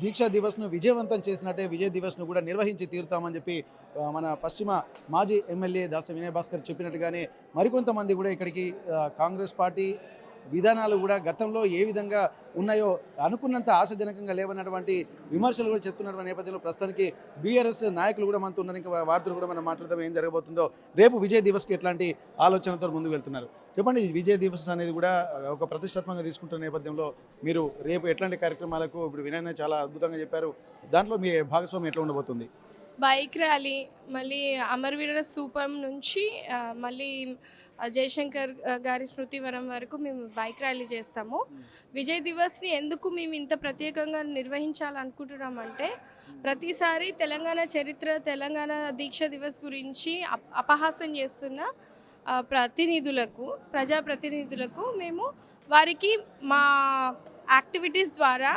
దీక్షా దివస్ను విజయవంతం చేసినట్టే విజయ్ దివస్ను కూడా నిర్వహించి తీరుతామని చెప్పి మన పశ్చిమ మాజీ ఎమ్మెల్యే దాస వినయ్ భాస్కర్ చెప్పినట్టుగానే మరికొంతమంది కూడా ఇక్కడికి కాంగ్రెస్ పార్టీ విధానాలు కూడా గతంలో ఏ విధంగా ఉన్నాయో అనుకున్నంత ఆశాజనకంగా లేవన్నటువంటి విమర్శలు కూడా చెప్తున్నటువంటి నేపథ్యంలో ప్రస్తుతానికి బీఆర్ఎస్ నాయకులు కూడా మనతో ఉన్నారు. ఇంకా వార్తలు కూడా మనం మాట్లాడదాం ఏం జరగబోతుందో. రేపు విజయ్ దివస్కి ఎట్లాంటి ఆలోచనతో ముందుకు వెళ్తున్నారు చెప్పండి. విజయ్ దివస్ అనేది కూడా ఒక ప్రతిష్టాత్మకంగా తీసుకుంటున్న నేపథ్యంలో మీరు రేపు ఎట్లాంటి కార్యక్రమాలకు ఇప్పుడు వినయ్ చాలా అద్భుతంగా చెప్పారు, దాంట్లో మీ భాగస్వామ్యం ఎట్లా ఉండబోతుంది? బైక్ ర్యాలీ, మళ్ళీ అమరవీరుల స్తూపం నుంచి మళ్ళీ జయశంకర్ గారి స్మృతివనం వరకు మేము బైక్ ర్యాలీ చేస్తాము. విజయ్ దివస్ని ఎందుకు మేము ఇంత ప్రత్యేకంగా నిర్వహించాలనుకుంటున్నామంటే, ప్రతిసారి తెలంగాణ చరిత్ర, తెలంగాణ దీక్ష దివస్ గురించి అపహాస్యం చేస్తున్న ప్రజాప్రతినిధులకు మేము వారికి మా యాక్టివిటీస్ ద్వారా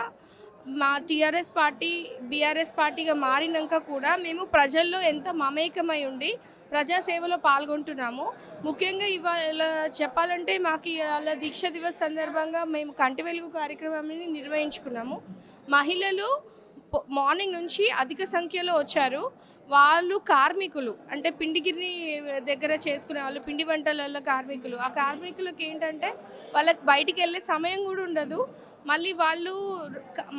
మా టీఆర్ఎస్ పార్టీ బీఆర్ఎస్ పార్టీగా మారినాక కూడా మేము ప్రజల్లో ఎంత మమేకమై ఉండి ప్రజాసేవలో పాల్గొంటున్నాము. ముఖ్యంగా ఇవాళ చెప్పాలంటే మాకు ఇవాళ దీక్ష దివస్ సందర్భంగా మేము కంటి వెలుగు కార్యక్రమాన్ని నిర్వహించుకున్నాము. మహిళలు మార్నింగ్ నుంచి అధిక సంఖ్యలో వచ్చారు. వాళ్ళు కార్మికులు, అంటే పిండిగిరిని దగ్గర చేసుకునే వాళ్ళు, పిండి వంటలలో కార్మికులు. ఆ కార్మికులకు ఏంటంటే వాళ్ళకి బయటికి వెళ్ళే సమయం కూడా ఉండదు. మళ్ళీ వాళ్ళు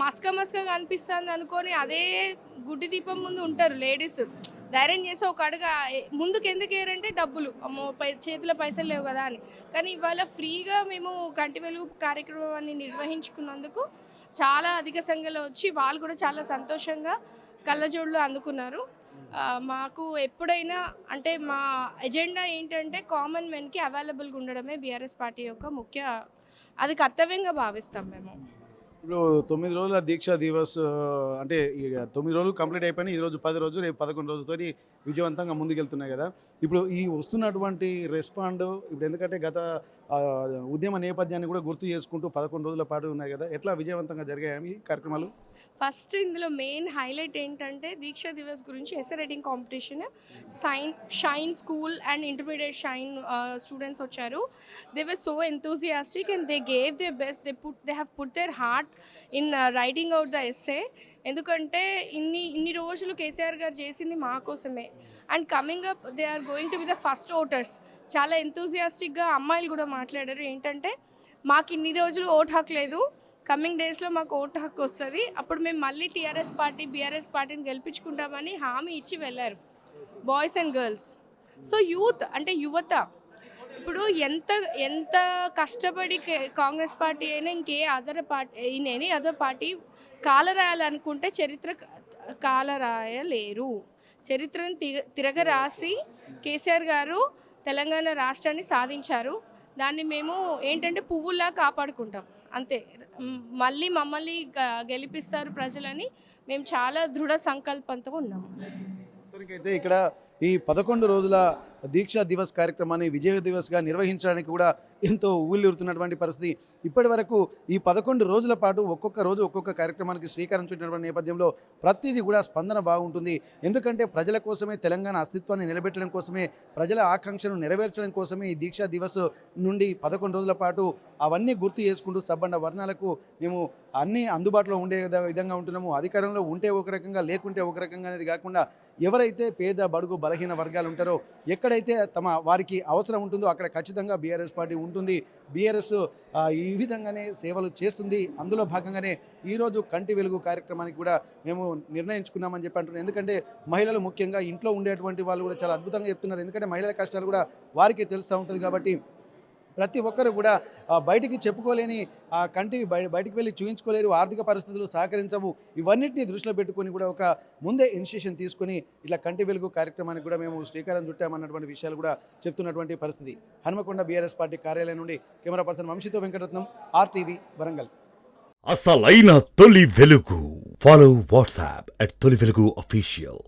మస్కగా అనిపిస్తుంది అనుకొని అదే గుడ్డి దీపం ముందు ఉంటారు లేడీస్. ధైర్యం చేసి ఒక అడుగు ముందుకు ఎందుకు వేయరంటే డబ్బులు, అమ్మో చేతిలో పైసలు లేవు కదా అని. కానీ ఇవాళ ఫ్రీగా మేము కంటి వెలుగు కార్యక్రమాన్ని నిర్వహించుకున్నందుకు చాలా అధిక సంఖ్యలో వచ్చి వాళ్ళు కూడా చాలా సంతోషంగా కళ్ళజోళ్ళు అందుకున్నారు. మాకు ఎప్పుడైనా అంటే మా ఎజెండా ఏంటంటే కామన్ మెన్కి అవైలబుల్గా ఉండడమే బీఆర్ఎస్ పార్టీ యొక్క ముఖ్య అది కర్తవ్యంగా భావిస్తాం మేము. ఇప్పుడు 9 రోజుల దీక్షా దివస్ అంటే ఇక 9 రోజులు కంప్లీట్ అయిపోయినాయి. ఈరోజు 10 రోజులు, రేపు 11 రోజులతో విజయవంతంగా ముందుకెళ్తున్నాయి కదా. ఇప్పుడు ఈ వస్తున్నటువంటి రెస్పాండ్ ఇప్పుడు ఎందుకంటే గత ఉద్యమ నేపథ్యాన్ని కూడా గుర్తు చేసుకుంటూ 11 రోజుల పాటు ఉన్నాయి కదా, ఎట్లా విజయవంతంగా జరిగాయి ఈ కార్యక్రమాలు? ఫస్ట్ ఇందులో మెయిన్ హైలైట్ ఏంటంటే దీక్షా దివస్ గురించి essay writing competition. Shine school and intermediate shine students వచ్చారు. They were so enthusiastic and they gave their best. They have put their heart in writing out the essay. ఎందుకంటే ఇన్ని రోజులు కేసీఆర్ గారు చేసింది మా కోసమే. And coming up they are going to be the first voters. చాలా ఎంతూజియాస్టిక్గా అమ్మాయిలు కూడా మాట్లాడారు. ఏంటంటే మాకు ఇన్ని రోజులు ఓటు హక్కు లేదు, కమింగ్ డేస్లో మాకు ఓటు హక్కు వస్తుంది, అప్పుడు మేము మళ్ళీ టీఆర్ఎస్ పార్టీ బీఆర్ఎస్ పార్టీని గెలిపించుకుంటామని హామీ ఇచ్చి వెళ్ళారు boys and girls. So youth అంటే యువత ఇప్పుడు ఎంత కష్టపడి కాంగ్రెస్ పార్టీ అయినా ఇంకే అదర్ పార్టీ కాలరాయాలనుకుంటే చరిత్ర కాలరాయలేరు. చరిత్రను తిరగరాసి కేసీఆర్ గారు తెలంగాణ రాష్ట్రాన్ని సాధించారు. దాన్ని మేము ఏంటంటే పువ్వులా కాపాడుకుంటాం అంతే. మళ్ళీ మమ్మల్ని గెలిపిస్తారు ప్రజలని మేము చాలా దృఢ సంకల్పంతో ఉన్నాము. అయితే ఇక్కడ ఈ 11 రోజుల దీక్షా దివస్ కార్యక్రమాన్ని విజయ దివస్గా నిర్వహించడానికి కూడా ఎంతో ఊళ్ళూరుతున్నటువంటి పరిస్థితి. ఇప్పటి వరకు ఈ 11 రోజుల పాటు ఒక్కొక్క రోజు ఒక్కొక్క కార్యక్రమానికి శ్రీకారం చుట్టినటువంటి నేపథ్యంలో ప్రతిదీ కూడా స్పందన బాగుంటుంది. ఎందుకంటే ప్రజల కోసమే, తెలంగాణ అస్తిత్వాన్ని నిలబెట్టడం కోసమే, ప్రజల ఆకాంక్షను నెరవేర్చడం కోసమే ఈ దీక్షా దివస్ నుండి 11 రోజుల పాటు అవన్నీ గుర్తు చేసుకుంటూ సబ్బండ వర్ణాలకు మేము అన్నీ అందుబాటులో ఉండే విధంగా ఉంటున్నాము. అధికారంలో ఉంటే ఒక రకంగా, లేకుంటే ఒక రకంగా అనేది కాకుండా ఎవరైతే పేద బడుగు బలహీన వర్గాలు ఉంటారో, ఎక్కడైతే వారికి అవసరం ఉంటుందో అక్కడ ఖచ్చితంగా బీఆర్ఎస్ పార్టీ ఉంటుంది. బీఆర్ఎస్ ఈ విధంగానే సేవలు చేస్తుంది. అందులో భాగంగానే ఈరోజు కంటి వెలుగు కార్యక్రమానికి కూడా మేము నిర్ణయించుకున్నామని చెప్పి అంటున్నాం. ఎందుకంటే మహిళలు ముఖ్యంగా ఇంట్లో ఉండేటువంటి వాళ్ళు కూడా చాలా అద్భుతంగా చెప్తున్నారు. ఎందుకంటే మహిళల కష్టాలు కూడా వారికి తెలుస్తూ ఉంటుంది కాబట్టి ప్రతి ఒక్కరు కూడా బయటికి చెప్పుకోలేని కంటి బయటికి వెళ్ళి చూయించుకోలేరు, ఆర్థిక పరిస్థితులు సహకరించవు. ఇవన్నిటిని దృష్టిలో పెట్టుకొని కూడా ఒక ముందే ఇనిషియేషన్ తీసుకొని ఇట్లా కంటి వెలుగు కార్యక్రమానికి కూడా మేము శ్రీకారం చుట్టామన్నటువంటి విషయాలు కూడా చెప్తున్నటువంటి పరిస్థితి. హనుమకొండ బీఆర్ఎస్ పార్టీ కార్యాలయం నుండి కెమెరా పర్సన్ వంశీతో వెంకటరత్నం, RTV వరంగల్. అసలైన తొలి వెలుగు. ఫాలో వాట్సాప్ @తొలి వెలుగు official.